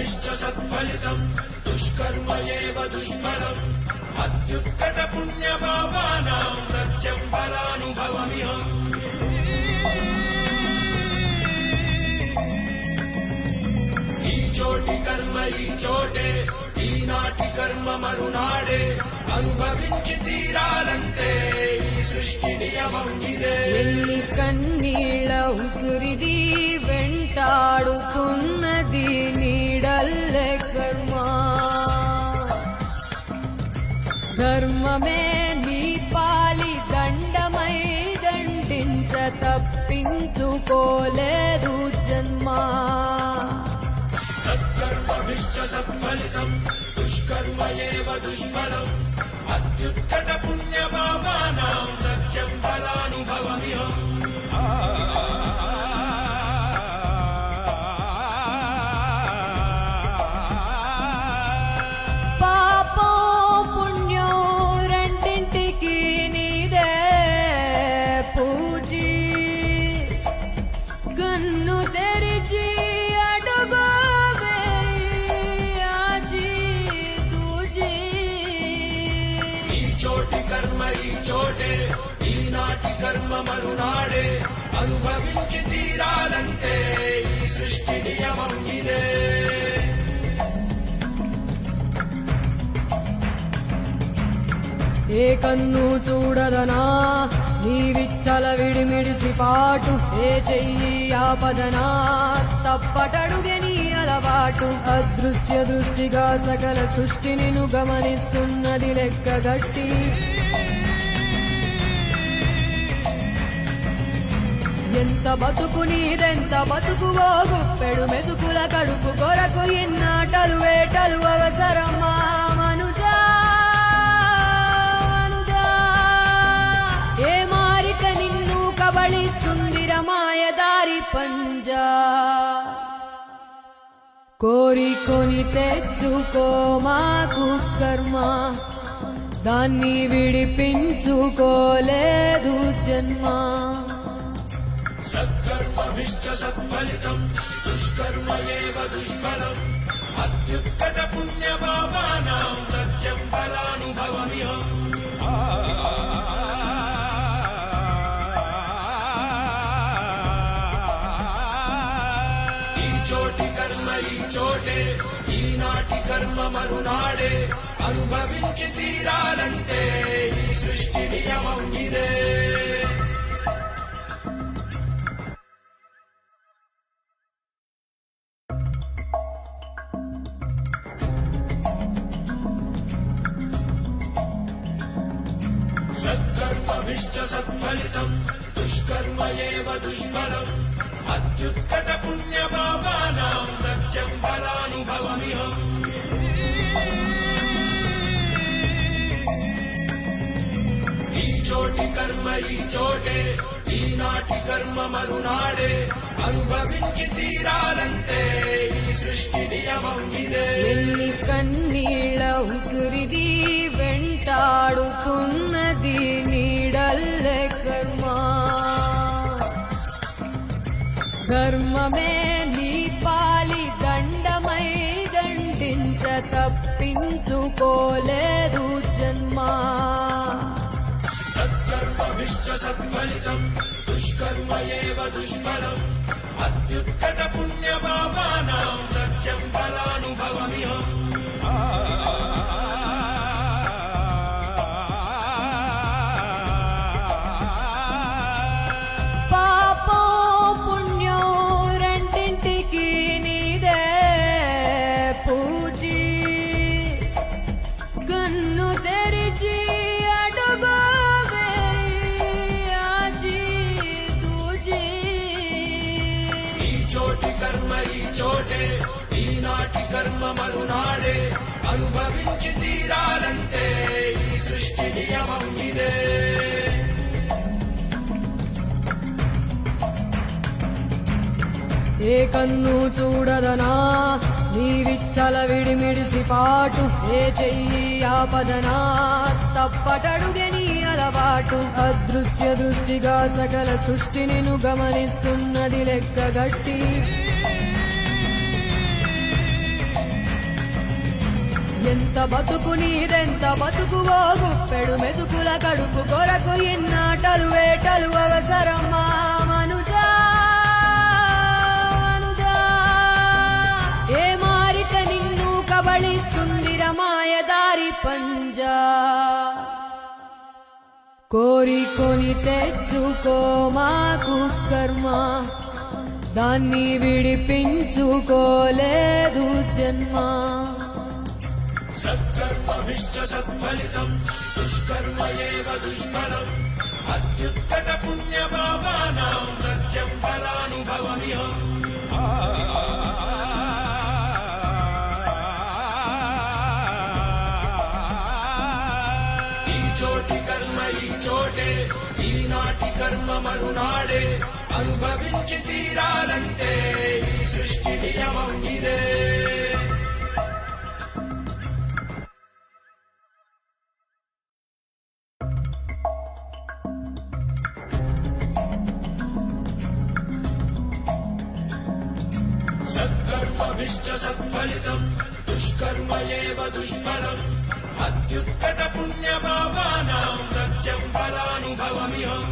సత్కర్మభిశ్చ సత్ఫలితం దుష్కర్మ ఏవ దుష్ఫలం అత్యుత్కట పుణ్యపాపానాం సత్యం ఫలానుభవమిహం. ఈ చోటి కర్మ ఈ చోటే, ఈనాటి కర్మ మరునాడే, అనుభవించి తీరాలంటే ఈ సృష్టి నియమం ఇదే. ఎన్ని కన్నీళ్ళ ఉసురిది వెంటాడుతున్నది నీడల్లే కర్మ. ధర్మమే నీ పాలి దండమై దండించ తప్పించుకోలేదు జన్మ. సత్కర్మభిశ్చ సత్ఫలితం దుష్కర్మ ఏవ దుష్ఫలం అత్యుత్కట పుణ్యపాపానాం సత్యం ఫలానుభవమిహం. పాపం పుణ్యం రెండింటికి నీదే పూజీ. కన్ను తెరిచి అడుగు ఈ చోటి కర్మ ఈ చోటే, ఈనాటి కర్మ మరునాడే, అనుభవించి తీరాలంటే ఈ సృష్టి నియమం ఇదే. ఏ కన్ను చూడదనా నీ విచ్చల విడిమిడిసి పాటు. ఏ చెయ్యి ఆపదనా తప్పటడుగే నీ అలవాటు. అదృశ్య దృష్టిగా సకల సృష్టిని ను గమనిస్తున్నది లెక్కగట్టి. ఎంత బతుకు నీదెంత బతుకువో గుప్పెడు మెతుకుల కడుపు కొరకు ఇన్నాటలు వేటలు అవసరమా మనుజా. ఏ మారిక నిన్ను కబళిస్తుంది రమాయదారి పంజా. కోరికొని తెచ్చుకో మాకు కర్మ, దాన్ని విడిపించుకోలేదు జన్మ. సత్కర్మభిశ్చ సత్ఫలితం దుష్కర్మ ఏవ దుష్ఫలం అత్యుత్కట పుణ్యపాపానాం సత్యం ఫలానుభవమిహం. ఈ చోటి కర్మ ఈ చోటే, ఈనాటి కర్మ మరునాడే, అనుభవించి తీరాలంటే ఈ సృష్టి నియమం ఇదే. సత్కర్మభిశ్చ సత్ఫలితం దుష్కర్మ ఏవ దుష్ఫలం అత్యుత్కట పుణ్యపాపానాం సత్యం ఫలానుభవమిహం. ఈ చోటి కర్మ ఈ చోటే, ఈనాటి కర్మ మరునాడే, అనుభవించి తీరాలంటే ఈ సృష్టి నియమం ఇదే. ఎన్ని కన్నీళ్ళ ఉసురిది వెంటాడుతున్నది నీడల్లే కర్మ. ధర్మమే నీ పాలి దండమై దండించ తప్పించుకోలేదు జన్మ. సత్కర్మభిశ్చ సత్ఫలితం దుష్కర్మ ఏవ దుష్ఫలం అత్యుత్కట పుణ్యపాపానాం సత్యం ఫలానుభవమిహం. పాపం పుణ్యం రెండింటికి నీదే పూజీ. కన్ను తెరిచి అడుగు ఈ చోటి కర్మ ఈ చోటే, ఈనాటి కర్మ మరునాడే, అనుభవించి తీరాలంటే ఈ సృష్టి నియమం ఇదే. ఏ కన్ను చూడదనా నీ విచ్చల విడిమిడిసి పాటు. ఏ చెయ్యి ఆపదనా తప్పటడుగే నీ అలవాటు. అదృశ్య దృష్టిగా సకల సృష్టిని ను గమనిస్తున్నది లెక్కగట్టి. ఎంత బతుకు నీదెంత బతుకువో గుప్పెడు మెతుకుల కడుపు కొరకు ఇన్నాటలు వేటలు అవసరమా మనుజా మనుజా ఏ మారిక నిన్ను కబళిస్తుంది రమాయదారి పంజా కోరికొని తెచ్చుకో మాకు కర్మ దాన్ని విడిపించుకోలేదు జన్మ సత్కర్మభిశ్చ సత్ఫలితం దుష్కర్మ ఏవ దుష్ఫలం అత్యుత్కట పుణ్యపాపానాం సత్యం ఫలానుభవమిహం ఈ చోటి కర్మ ఈ చోటే ఈనాటి కర్మ మరునాడే అనుభవించి తీరాలంటే ఈ సృష్టి నియమం ఇదే సత్కర్మభిశ్చ సత్ఫలితం దుష్కర్మ ఏవ దుష్ఫలం అత్యుత్కట పుణ్యపాపానాం సత్యం ఫలానుభవమిహం